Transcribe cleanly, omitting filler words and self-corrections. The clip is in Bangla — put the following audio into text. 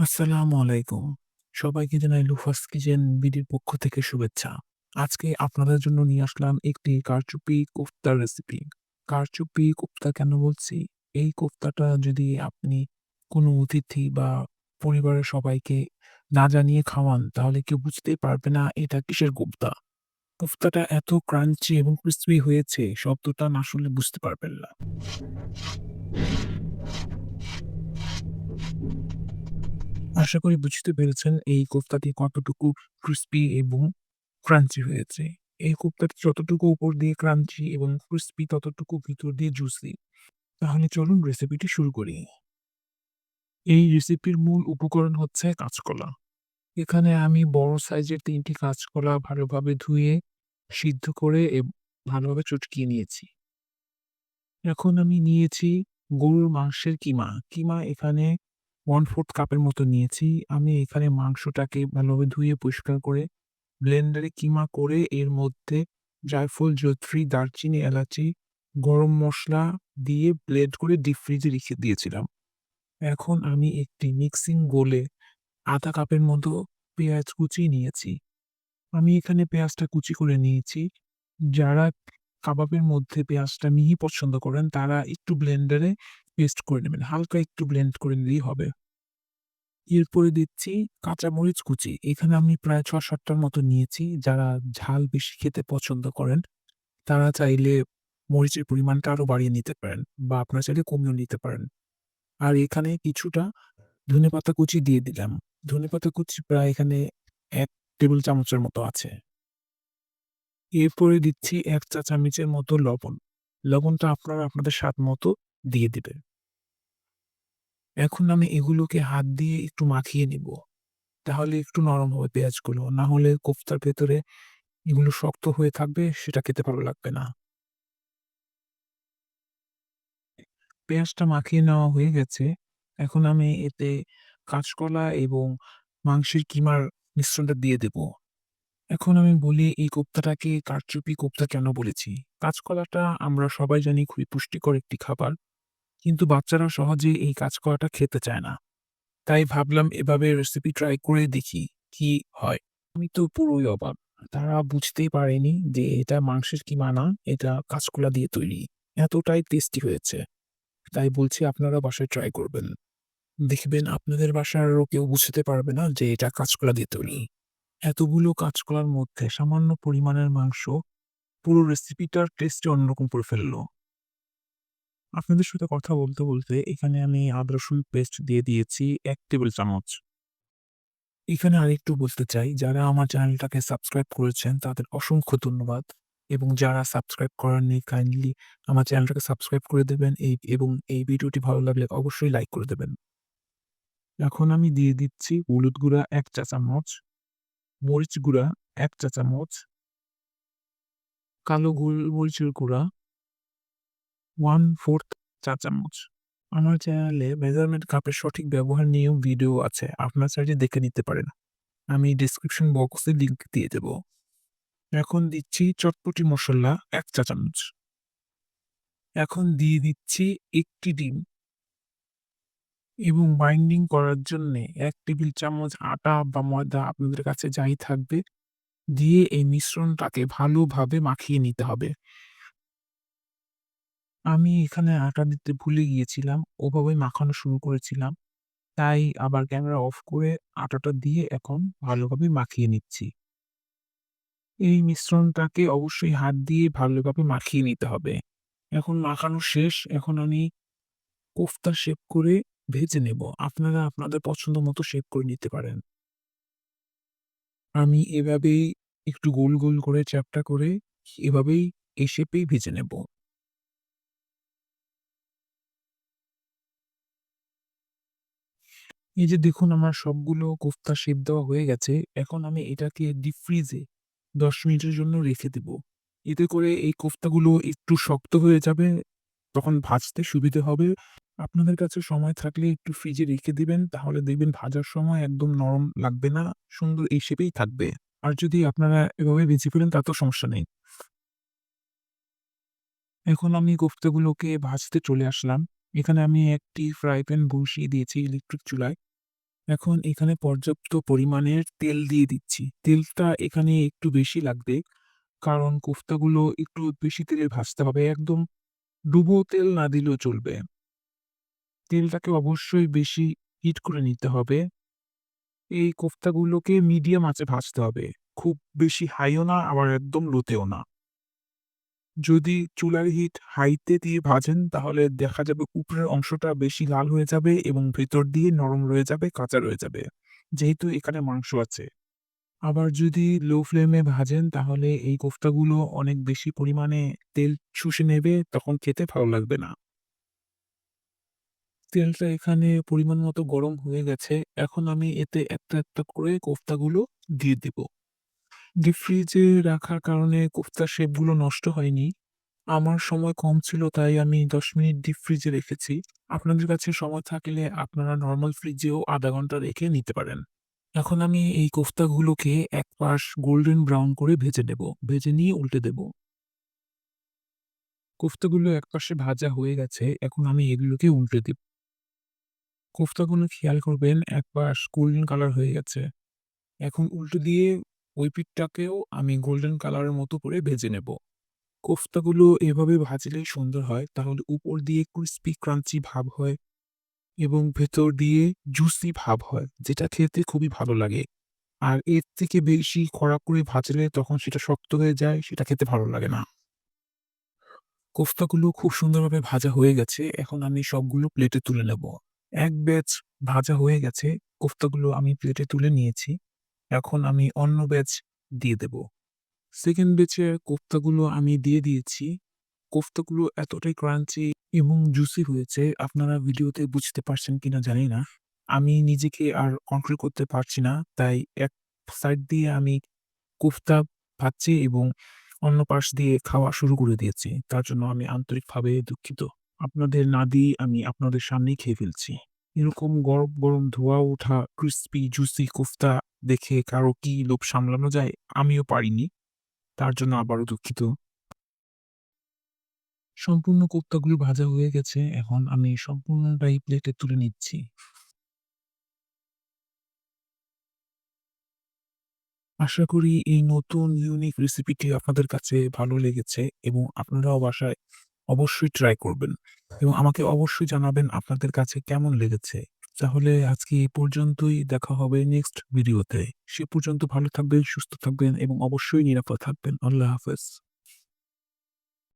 আসসালামু আলাইকুম। সবাইকে জানাই লুফাস কিচেন বিডির পক্ষ থেকে শুভেচ্ছা। আজকে আপনাদের জন্য নিয়ে আসলাম একটি কারচুপি কোফতার রেসিপি। কারচুপি কোফতা কেন বলছি? এই কোফতাটা যদি আপনি কোনো অতিথি বা পরিবারের সবাইকে না জানিয়ে খাওয়ান, তাহলে কেউ বুঝতেই পারবে না এটা কিসের কোফতা। কোফতাটা এত ক্রাঞ্চি এবং ক্রিসপি হয়েছে, শব্দটা না শুনলে বুঝতে পারবেন না। আশা করি বুঝতে পেরেছেন এই কোফতাটি কতটুকু ক্রিসপি এবং ক্রাঞ্চি হয়েছে। এই কোফতাটি যতটুকু উপর দিয়ে ক্রাঞ্চি এবং ক্রিসপি ততটুকু ভিতর দিয়ে জুসি। তাহলে চলুন রেসিপিটি শুরু করি। এই রেসিপির মূল উপকরণ হচ্ছে কাঁচকলা। এখানে আমি বড় সাইজের ৩ টি কাঁচকলা ভালোভাবে ধুয়ে সিদ্ধ করে ভালোভাবে চটকিয়ে নিয়েছি। এখন আমি নিয়েছি গরুর মাংসের কিমা। কিমা এখানে 1/4 কাপের মতো নিয়েছি। আমি এখানে মাংসটাকে ভালোভাবে ধুয়ে পরিষ্কার করে ব্লেন্ডারে কিমা করে এর মধ্যে জায়ফল, জয়িত্রী, দারচিনি, এলাচি, গরম মসলা দিয়ে ব্লেন্ড করে ডিপ ফ্রিজে রেখে দিয়েছিলাম। এখন আমি একটি মিক্সিং বোলে 1/2 কাপের মতো পেঁয়াজ কুচি নিয়েছি। আমি এখানে পেঁয়াজটা কুচি করে নিয়েছি। যারা কাবাবের মধ্যে পেঁয়াজটা মিহি পছন্দ করেন তারা একটু ব্লেন্ডারে পেস্ট করে নেবেন। হালকা একটু ব্লেন্ড করে নিলেই হবে। এরপরে দিচ্ছি কাঁচামরিচ কুচি। এখানে আমি প্রায় ৬-৭ টার মতো নিয়েছি। যারা ঝাল বেশি খেতে পছন্দ করেন, তারা চাইলে মরিচের পরিমাণটা আরো বাড়িয়ে নিতে পারেন বা আপনারা চাইলে কমিয়েও নিতে পারেন। আর এখানে কিছুটা ধনেপাতা কুচি দিয়ে দিলাম। ধনেপাতা কুচি প্রায় এখানে ১ টেবিল চামচের মতো আছে। এরপরে দিচ্ছি ১ চা চামচের মতো লবণ। লবণটা আপনারা আপনাদের স্বাদ মতো দিয়ে দিবেন। এখন আমি এগুলোকে হাত দিয়ে একটু মাখিয়ে নিব। তাহলে একটু নরম হবে পেঁয়াজগুলো। না হলে কোফতার ভেতরে এগুলো শক্ত হয়ে থাকবে, সেটা খেতে ভালো লাগবে না। পেঁয়াজটা মাখিয়ে নেওয়া হয়ে গেছে। এখন আমি এতে কাঁচকলা এবং মাংসের কিমার মিশ্রণটা দিয়ে দেব। এখন আমি বলি এই কোপ্তাটাকে কারচুপি কোপ্তা কেন বলেছি? কাঁচকলাটা আমরা সবাই জানি খুবই পুষ্টিকর একটি খাবার। কিন্তু বাচ্চারা সহজে এই কাঁচকলাটা খেতে চায় না। তাই ভাবলাম এভাবে রেসিপি ট্রাই করে দেখি কি হয়। আমি তো পুরোই অবাক। তারা বুঝতেই পারেনি যে এটা মাংসের কিমা না, এটা কাঁচকলা দিয়ে তৈরি। এতটাই টেস্টি হয়েছে। তাই বলছি আপনারা বাসায় ট্রাই করবেন। দেখবেন আপনাদের বাসারও কেউ বুঝতে পারবে না যে এটা কাঁচকলা দিয়ে তৈরি। এতগুলো কাঁচকলার মধ্যে সামান্য পরিমাণের মাংস পুরো রেসিপিটার টেস্টই অন্যরকম করে ফেলল। আপনাদের সাথে কথা বলতে, বলতে এখানে আমি আদা রসুন পেস্ট দিয়ে দিয়েছি ১ টেবিল চামচ। এখানে আরেকটু বলতে চাই, যারা আমার চ্যানেলটাকে সাবস্ক্রাইব করেছেন তাদের অসংখ্য ধন্যবাদ। এবং যারা সাবস্ক্রাইব করেননি কাইন্ডলি আমার চ্যানেলটাকে সাবস্ক্রাইব করে দেবেন এবং এই ভিডিওটি ভালো লাগলে অবশ্যই লাইক করে দেবেন। এখন আমি দিয়ে দিচ্ছি হলুদ গুঁড়া ১ চা চামচ, মরিচ গুঁড়া ১ চা চামচ, কালো গোলমরিচের গুঁড়া 1/4 চা চামচ। আমার চ্যানেলে মেজারমেন্ট কাপের সঠিক ব্যবহার নিয়েও ভিডিও আছে। আপনারা চাইলে দেখে নিতে পারেন। আমি ডেসক্রিপশন বক্সে লিংক দিয়ে দেব। এখন দিচ্ছি চটপটি মসলা ১ চা চামচ। এখন দিয়ে দিচ্ছি ১ টি ডিম এবং বাইন্ডিং করার জন্যে ১ টেবিল চামচ আটা বা ময়দা আপনাদের কাছে যাই থাকবে দিয়ে এই মিশ্রণটাকে ভালোভাবে মাখিয়ে নিতে হবে। আমি এখানে আটা দিতে ভুলে গিয়েছিলাম। ওভাবেই মাখানো শুরু করেছিলাম। তাই আবার ক্যামেরা অফ করে আটাটা দিয়ে এখন ভালোভাবে মাখিয়ে নিচ্ছি। এই মিশ্রণটাকে অবশ্যই হাত দিয়ে ভালোভাবে মাখিয়ে নিতে হবে। এখন মাখানো শেষ। এখন আমি কোফতা শেপ করে ভেজে নেব। আপনারা আপনাদের পছন্দ মতো শেপ করে নিতে পারেন। আমি এভাবেই একটু গোল, গোল করে চ্যাপ্টা করে এভাবেই এই শেপেই ভেজে নেব। এই যে দেখুন আমার সবগুলো কোফতা শেপ দেওয়া হয়ে গেছে। এখন আমি এটাকে ডিপ ফ্রিজে ১০ মিনিটের জন্য রেখে দেব। এতে করে এই কোফতাগুলো একটু শক্ত হয়ে যাবে, তখন ভাজতে সুবিধে হবে। আপনাদের কাছে সময় থাকলে একটু ফ্রিজে রেখে দিবেন, তাহলে দেখবেন ভাজার সময় একদম নরম লাগবে না, সুন্দর এই শেপেই থাকবে। আর যদি আপনারা এভাবে ভেজে ফেলেন তাতেও সমস্যা নেই। এখন আমি কোফতাগুলোকে ভাজতে চলে আসলাম। এখানে আমি একটি ফ্রাই প্যান বসিয়ে দিয়েছি ইলেকট্রিক চুলায়। এখন এখানে পর্যাপ্ত পরিমাণের তেল দিয়ে দিচ্ছি। তেলটা এখানে একটু বেশি লাগবে। কারণ কোফতাগুলো একটু বেশি তেলে ভাজতে হবে। একদম ডুবো তেল না দিলেও চলবে। তেলটাকে অবশ্যই বেশি হিট করে নিতে হবে। এই কোফতাগুলোকে মিডিয়াম আঁচে ভাজতে হবে। খুব বেশি হাইও না, আবার একদম লোতেও না। যদি চুলার হিট হাইতে দিয়ে ভাজেন তাহলে দেখা যাবে উপরের অংশটা বেশি লাল হয়ে যাবে এবং ভেতর দিয়ে নরম রয়ে যাবে, কাঁচা রয়ে যাবে। যেহেতু এখানে মাংস আছে। আবার যদি লো ফ্লেমে ভাজেন তাহলে এই কোফতাগুলো অনেক বেশি পরিমাণে তেল শুষে নেবে, তখন খেতে ভালো লাগবে না। তেলটা এখানে পরিমাণ মতো গরম হয়ে গেছে। এখন আমি এতে একটা, একটা করে কোফতাগুলো দিয়ে দিব। ডিপ ফ্রিজে রাখার কারণে কোফতার শেপগুলো নষ্ট হয়নি। আমার সময় কম ছিল তাই আমি ১০ মিনিট ডিপ ফ্রিজে রেখেছি। আপনাদের কাছে সময় থাকলে আপনারা নরমাল ফ্রিজেও ০.৫ ঘন্টা রেখে নিতে পারেন। এখন আমি এই কোফতাগুলোকে এক পাশ গোল্ডেন ব্রাউন করে ভেজে নেব। ভেজে নিয়ে উল্টে দেব। কোফতাগুলো একপাশে ভাজা হয়ে গেছে। এখন আমি এগুলোকে উল্টে দিব। কোফতাগুলো খেয়াল করবেন এক পাশ গোল্ডেন কালার হয়ে গেছে। এখন উল্টো দিয়ে ওই পিঠটাকেও আমি গোল্ডেন কালারের মতো করে ভেজে নেব। কোফতাগুলো এভাবে ভাজলেই সুন্দর হয়। তাহলে উপর দিয়ে ক্রিসপি ক্রাঞ্চি ভাব হয় এবং ভেতর দিয়ে জুসি ভাব হয়, যেটা খেতে খুবই ভালো লাগে। আর এর থেকে বেশি কড়া করে ভাজলে তখন সেটা শক্ত হয়ে যায়, সেটা খেতে ভালো লাগে না। কোফতাগুলো খুব সুন্দরভাবে ভাজা হয়ে গেছে। এখন আমি সবগুলো প্লেটে তুলে নেব। এক ব্যাচ ভাজা হয়ে গেছে। কোফতাগুলো আমি প্লেটে তুলে নিয়েছি। এখন আমি অন্য ব্যাচ দিয়ে দেব। সেকেন্ড ব্যাচের কোফতাগুলো আমি দিয়ে দিয়েছি। কোফতাগুলো এতটাই ক্রাঞ্চি এবং জুসি হয়েছে, আপনারা ভিডিওতে বুঝতে পারছেন কিনা জানি না। আমি নিজেকে আর কন্ট্রোল করতে পারছি না। তাই এক সাইড দিয়ে আমি কোফতা ভাজছি এবং অন্য পাশ দিয়ে খাওয়া শুরু করে দিয়েছি। তার জন্য আমি আন্তরিকভাবে দুঃখিত। আপনাদের না দিয়েই আমি আপনাদের সামনেই খেয়ে ফেলছি। এরকম গরম, গরম ধোঁয়া ওঠা ক্রিসপি জুসি কোফতা দেখে কারো কি লোভ সামলানো যায়? আমিও পারিনি। তার জন্য আবারও দুঃখিত। সম্পূর্ণ কোপ্তাগুলো ভাজা হয়ে গেছে। এখন আমি সম্পূর্ণটাই প্লেটে তুলে নিচ্ছি। আশা করি এই নতুন ইউনিক রেসিপিটি আপনাদের কাছে ভালো লেগেছে এবং আপনারাও বাসায় অবশ্যই ট্রাই করবেন এবং আমাকে অবশ্যই জানাবেন আপনাদের কাছে কেমন লেগেছে। তাহলে আজকে এই পর্যন্তই। দেখা হবে নেক্সট ভিডিওতে। সে পর্যন্ত ভালো থাকবেন, সুস্থ থাকবেন এবং অবশ্যই নিরাপদ থাকবেন। আল্লাহ হাফেজ।